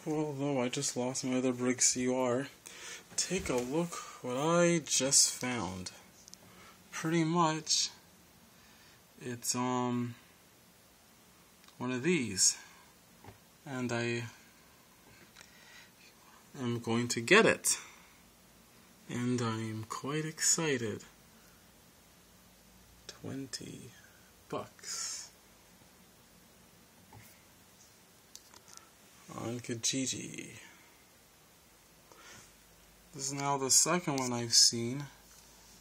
Well, though I just lost my other Briggs UR, take a look what I just found. Pretty much, it's one of these, and I am going to get it, and I'm quite excited. $20 on Kijiji. This is now the second one I've seen.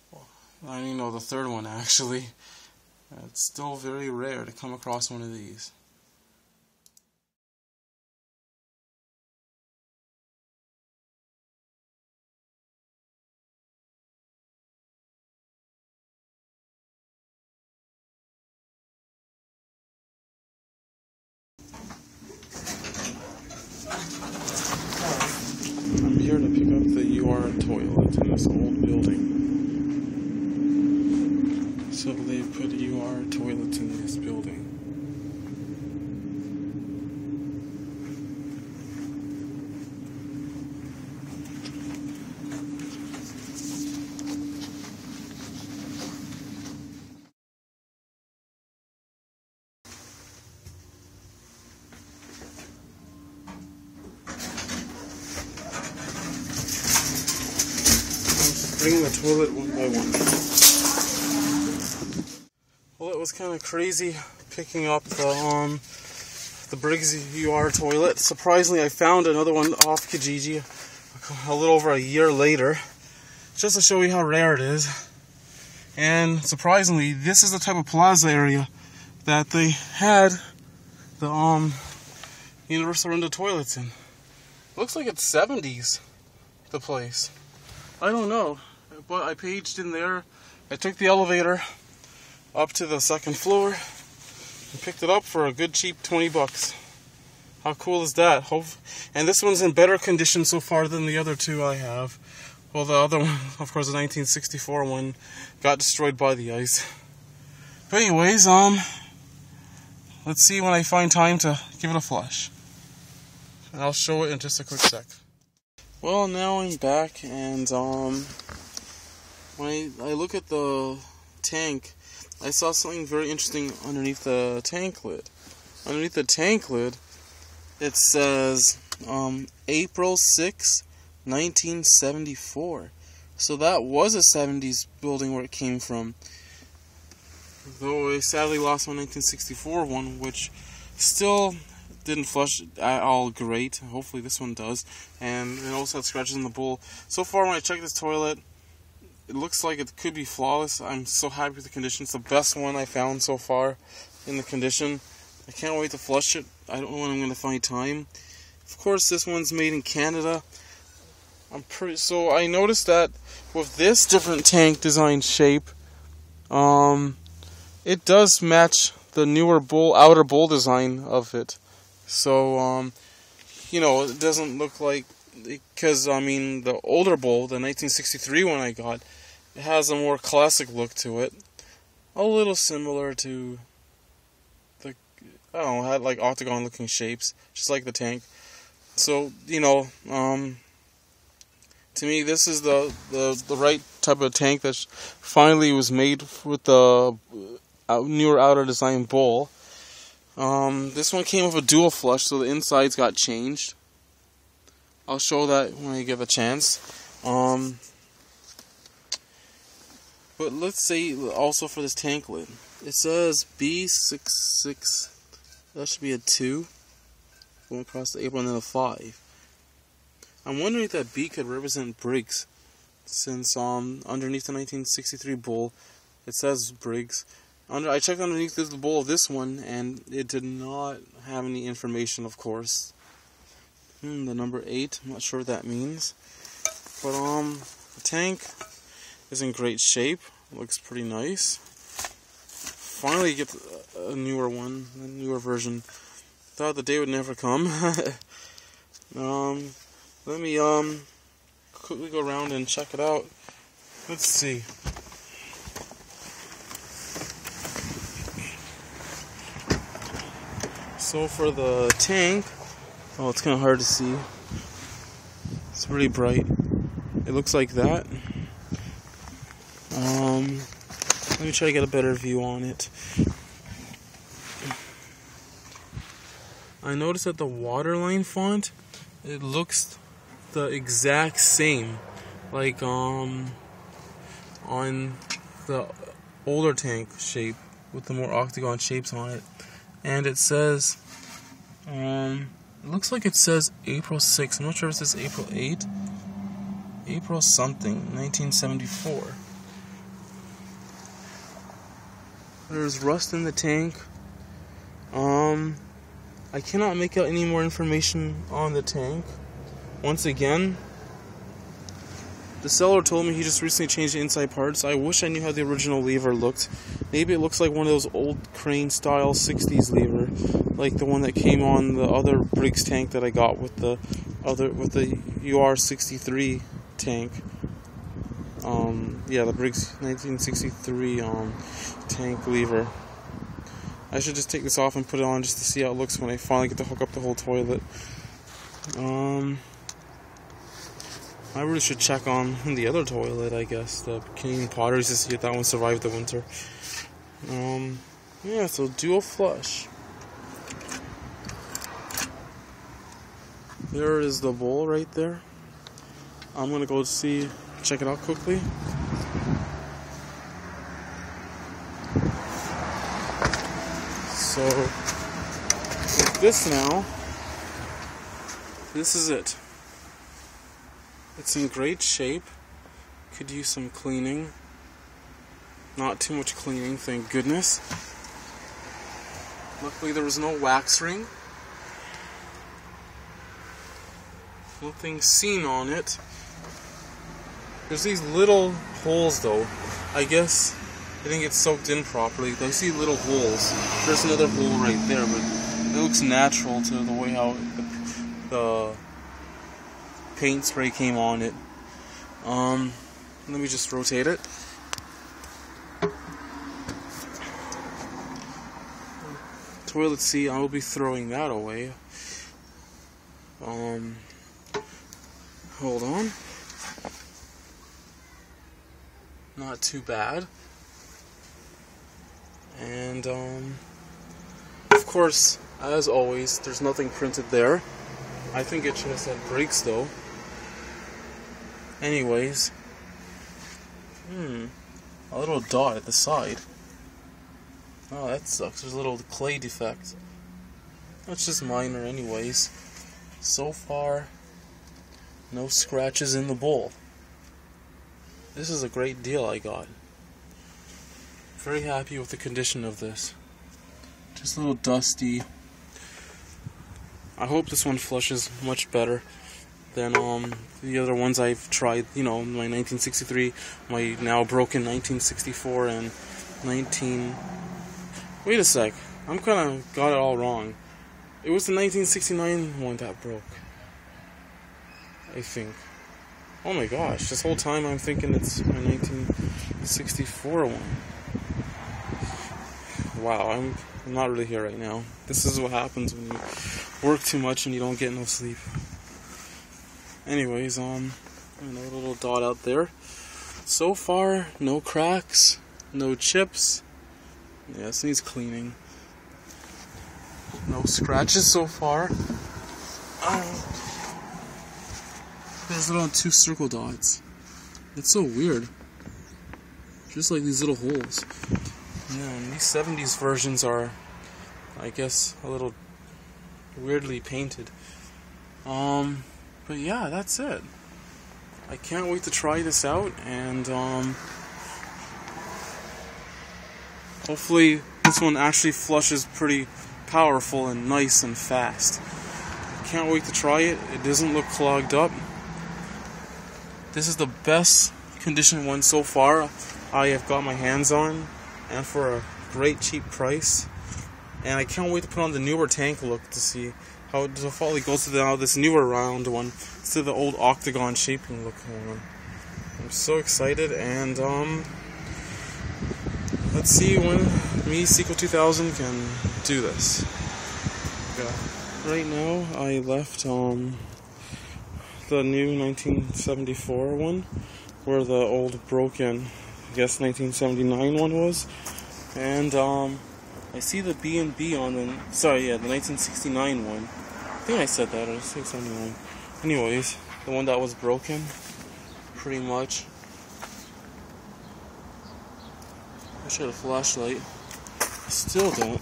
Well, I don't even know the third one actually. It's still very rare to come across one of these. I'm here to pick up the UR toilet in this old building. So they put UR toilets in this building. Bring the toilet one by one. Well, it was kind of crazy picking up the Briggs UR toilet. Surprisingly, I found another one off Kijiji a little over a year later, just to show you how rare it is. And surprisingly, this is the type of plaza area that they had the Universal Rondo toilets in. Looks like it's 70s, the place. I don't know. But I paged in there, I took the elevator up to the second floor and picked it up for a good cheap $20. How cool is that? And this one's in better condition so far than the other two I have. Well, the other one, of course, the 1964 one, got destroyed by the ice. But anyways, let's see when I find time to give it a flush. And I'll show it in just a quick sec. Well, now I'm back, and when I look at the tank, I saw something very interesting underneath the tank lid. Underneath the tank lid, it says April 6, 1974. So that was a 70s building where it came from. Though I sadly lost my 1964 one, which still didn't flush at all great. Hopefully this one does. And it also had scratches in the bowl. So far when I checked this toilet, it looks like it could be flawless. I'm so happy with the condition. It's the best one I found so far in the condition. I can't wait to flush it. I don't know when I'm going to find time. Of course, this one's made in Canada. So I noticed that with this different tank design shape, it does match the newer outer bowl design of it. So, it doesn't look like, because, the older bowl, the 1963 one I got, it has a more classic look to it. A little similar to the, had like octagon looking shapes, just like the tank. So, to me, this is the right type of tank that finally was made with the newer outer design bowl. This one came with a dual flush, so the insides got changed. I'll show that when I get a chance. But let's say also for this tank lid, it says B66. That should be a 2 going across the apron, and then a 5. I'm wondering if that B could represent Briggs, since underneath the 1963 bowl it says Briggs. I checked underneath the bowl of this one, and it did not have any information, of course. The number 8, I'm not sure what that means. But the tank is in great shape. It looks pretty nice. Finally get a newer one, a newer version. Thought the day would never come. Let me quickly go around and check it out. Let's see. So for the tank, Oh, it's kind of hard to see. It's really bright. It looks like that. Let me try to get a better view on it. I noticed that the waterline font, it looks the exact same, like on the older tank shape with the more octagon shapes on it. And it says, it looks like it says April 6th. I'm not sure if it says April 8th. April something, 1974. There's rust in the tank. I cannot make out any more information on the tank. Once again, the seller told me he just recently changed the inside parts. I wish I knew how the original lever looked. Maybe it looks like one of those old crane style 60s lever, like the one that came on the other Briggs tank that I got with the UR63 tank. Yeah, the Briggs 1963 tank lever. I should just take this off and put it on just to see how it looks when I finally get to hook up the whole toilet. I really should check on the other toilet, I guess, the Canadian Potteries, to see if that one survived the winter. Yeah, so dual flush. There is the bowl right there. I'm gonna go check it out quickly. So, with this now, this is it. It's in great shape. Could use some cleaning. Not too much cleaning, thank goodness. Luckily there was no wax ring. Nothing seen on it. There's these little holes though. I guess it didn't get soaked in properly. I see little holes. There's another hole right there, but it looks natural to the way how the paint spray came on it. Let me just rotate it. Toilet seat, I will be throwing that away. Hold on. Not too bad. And of course, as always, there's nothing printed there. I think it should have said Briggs though. Anyways, a little dot at the side. Oh, that sucks. There's a little clay defect. That's just minor anyways. So far, no scratches in the bowl. This is a great deal I got. Very happy with the condition of this. Just a little dusty. I hope this one flushes much better than the other ones I've tried. You know, my 1963, my now broken 1964, and Wait a sec. I'm kind of got it all wrong. It was the 1969 one that broke, I think. Oh my gosh, this whole time I'm thinking it's my 1964 one. Wow, I'm not really here right now. This is what happens when you work too much and you don't get no sleep. Anyways, another little dot out there. So far, no cracks, no chips. Yeah, this needs cleaning. No scratches so far. There's little 2 circle dots. It's so weird. Just like these little holes. Yeah, and these 70s versions are, I guess, a little weirdly painted. But yeah, that's it. I can't wait to try this out, and hopefully this one actually flushes pretty powerful and nice and fast. Can't wait to try it. It doesn't look clogged up. This is the best condition one so far I have got my hands on, and for a great cheap price. And I can't wait to put on the newer tank look to see how it fully goes to now this newer round one instead of the old octagon shaping look going on. I'm so excited, and let's see when me Sequel 2000 can do this. Yeah. Right now, I left the new 1974 one, where the old broken, I guess 1979 one was, and I see the B&B on the, the 1969 one. I think I said that, or 679. Anyways, the one that was broken, pretty much. I should have a flashlight. Still don't.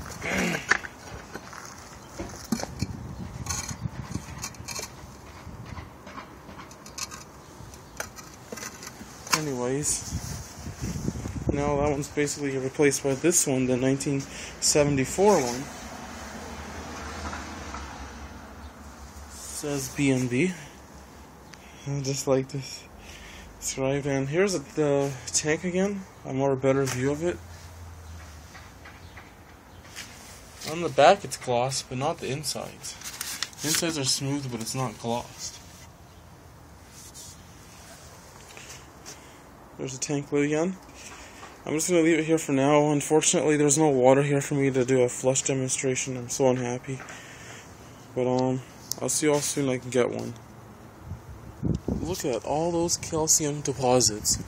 Anyways, now that one's basically replaced by this one, the 1974 one. Says B&B, just like this described. And here's the tank again, a more better view of it. On the back it's glossed, but not the insides. The insides are smooth, but it's not glossed. There's a tank lid again. I'm just going to leave it here for now. Unfortunately, there's no water here for me to do a flush demonstration. I'm so unhappy. But I'll see you all soon. I can get one. Look at all those calcium deposits.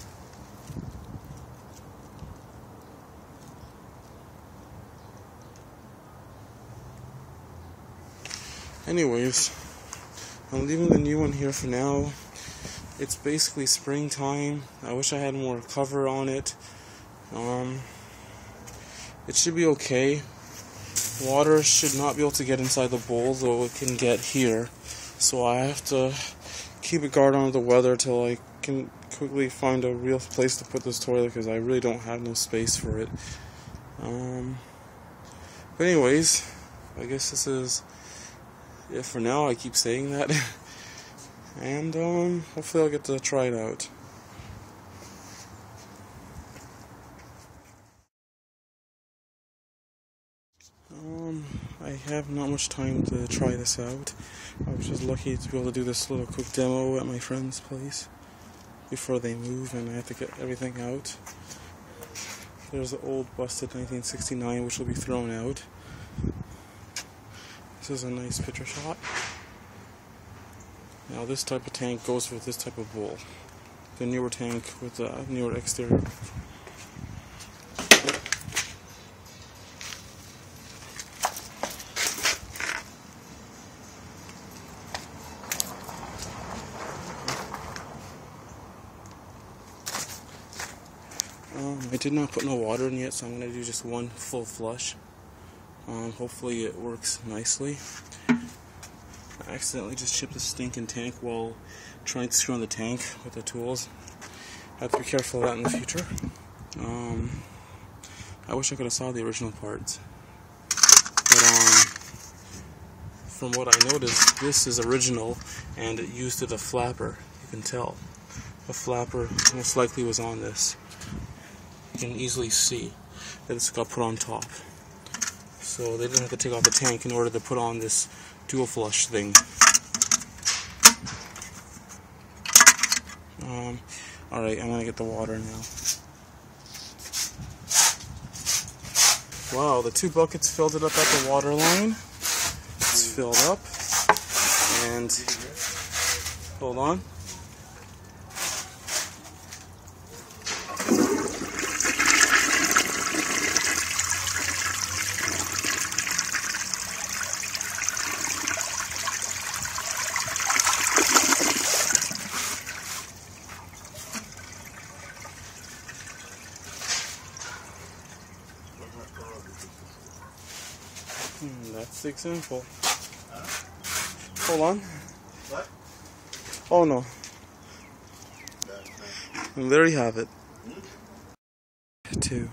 Anyways, I'm leaving the new one here for now. It's basically springtime. I wish I had more cover on it. It should be okay. Water should not be able to get inside the bowl, though it can get here. So I have to keep a guard on the weather till I can quickly find a real place to put this toilet, because I really don't have no space for it. But anyways, I guess this is it for now. I keep saying that. And hopefully I'll get to try it out. I have not much time to try this out. I was just lucky to be able to do this little quick demo at my friend's place before they move, and I have to get everything out. There's the old busted 1969, which will be thrown out. This is a nice picture shot. Now this type of tank goes with this type of bowl. The newer tank with the newer exterior. I did not put no water in yet, so I'm going to do just one full flush. Hopefully it works nicely. I accidentally just chipped the stinking tank while trying to screw on the tank with the tools. I have to be careful of that in the future. I wish I could have saw the original parts. But from what I noticed, this is original, and it used a flapper. You can tell. A flapper most likely was on this. You can easily see that it's got put on top. So they didn't have to take off the tank in order to put on this dual flush thing. Alright, I'm gonna get the water now. Wow, the 2 buckets filled it up at the water line. It's filled up. And hold on. That's the example. Hold on. What? Oh no. And there you have it. 2.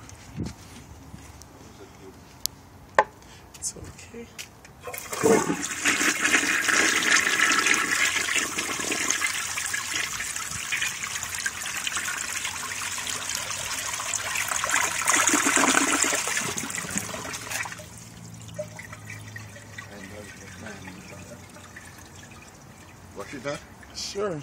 It's okay. What you done? Sure.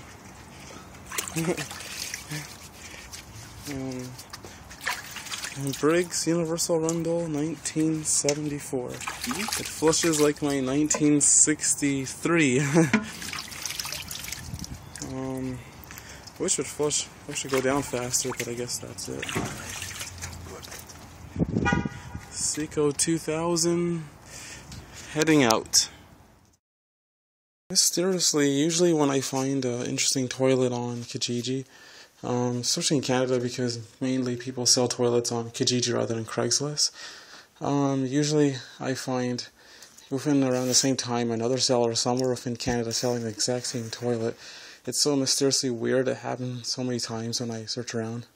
Briggs Universal Rundle 1974. It flushes like my 1963. I wish it flush. I wish it go down faster, but I guess that's it. Seiko 2000, heading out. Mysteriously, usually when I find an interesting toilet on Kijiji, especially in Canada because mainly people sell toilets on Kijiji rather than Craigslist, usually I find within around the same time another seller somewhere within Canada selling the exact same toilet. It's so mysteriously weird. It happened so many times when I search around,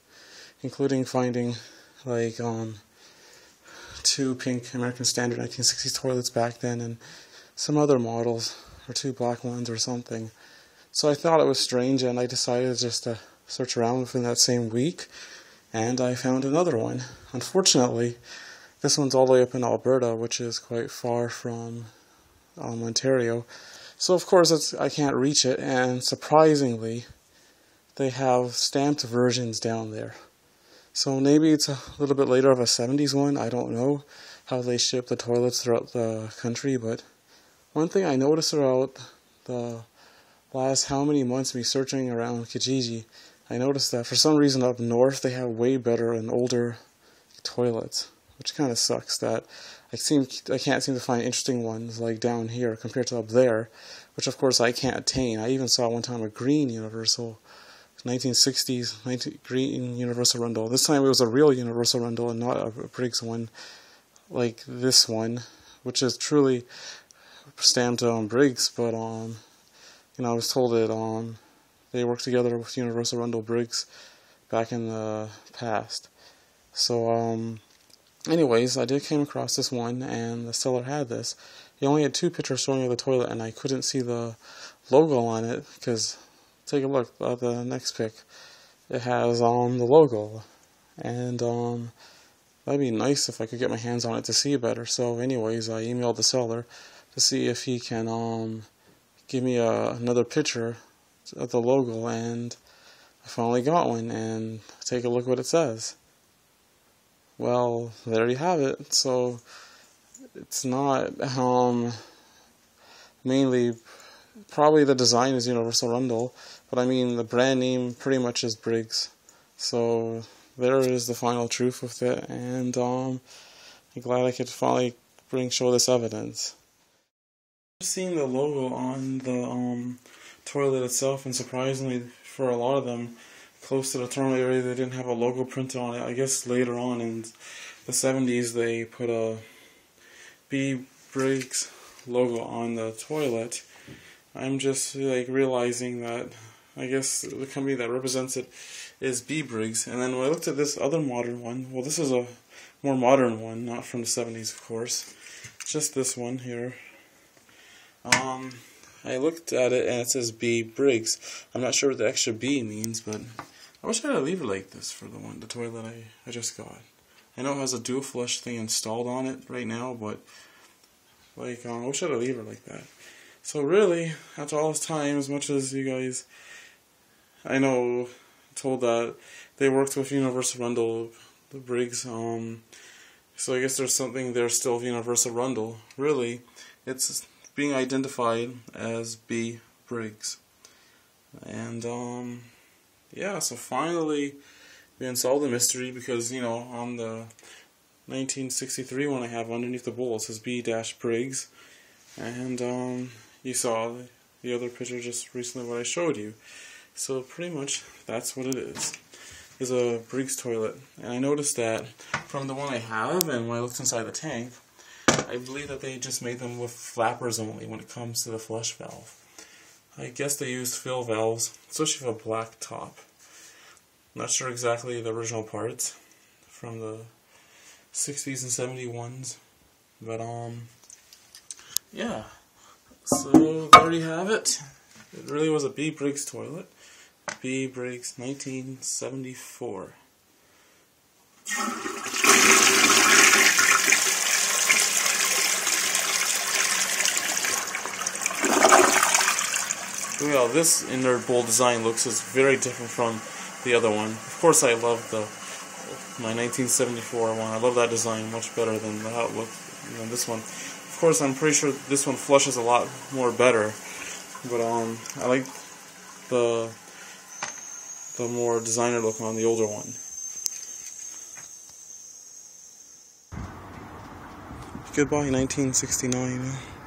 including finding like 2 pink American Standard 1960s toilets back then and some other models, or 2 black ones or something. So I thought it was strange, and I decided just to search around within that same week, and I found another one. Unfortunately, this one's all the way up in Alberta, which is quite far from Ontario. So of course I can't reach it, and surprisingly, they have stamped versions down there. So maybe it's a little bit later of a 70s one. I don't know how they ship the toilets throughout the country, but one thing I noticed throughout the last how many months me searching around Kijiji, I noticed that for some reason up north they have way better and older toilets, which kind of sucks that I can't seem to find interesting ones like down here compared to up there, which of course I can't attain. I even saw one time a green Universal 1960s green Universal Rundle. This time it was a real Universal Rundle and not a Briggs one like this one, which is truly stamped on Briggs, but I was told that they worked together with Universal Rundle Briggs back in the past. So anyways, I did came across this one, and the seller had this. He only had 2 pictures showing of the toilet, and I couldn't see the logo on it, because take a look at the next pic. It has the logo, and that'd be nice if I could get my hands on it to see better. So anyways, I emailed the seller to see if he can give me another picture of the logo, and I finally got one, and take a look what it says. Well, there you have it. So it's not mainly, probably the design is Universal Rundle, but I mean the brand name pretty much is Briggs. So there is the final truth with it, and I'm glad I could finally show this evidence. I've seen the logo on the toilet itself, and surprisingly for a lot of them close to the terminal area they didn't have a logo printed on it. I guess later on in the 70s they put a B. Briggs logo on the toilet. I'm just like realizing that I guess the company that represents it is B. Briggs. And then when I looked at this other modern one, well, this is a more modern one, not from the 70s of course, just this one here. I looked at it and it says B. Briggs. I'm not sure what the extra B means, but I wish I had a lever like this for the toilet I just got. I know it has a dual flush thing installed on it right now, but like I wish I had a lever like that. So really, after all this time, as much as you guys, I know, told that they worked with Universal Rundle, the Briggs, so I guess there's something there still of Universal Rundle. Really, it's being identified as B. Briggs. And yeah, so finally we unsolved the mystery, because on the 1963 one I have underneath the bowl it says B-Briggs, and you saw the other picture just recently what I showed you. So pretty much that's what it is a Briggs toilet. And I noticed that from the one I have, and when I looked inside the tank, I believe that they just made them with flappers only when it comes to the flush valve. I guess they used fill valves, especially for a black top. Not sure exactly the original parts from the 60s and 71s, but yeah. So there you have it. It really was a B. Briggs toilet. B. Briggs 1974. Well, this inner bowl design looks is very different from the other one. Of course, I love the my 1974 one. I love that design much better than how it looked than this one. Of course, I'm pretty sure this one flushes a lot more better, but I like the more designer look on the older one. Goodbye, 1969.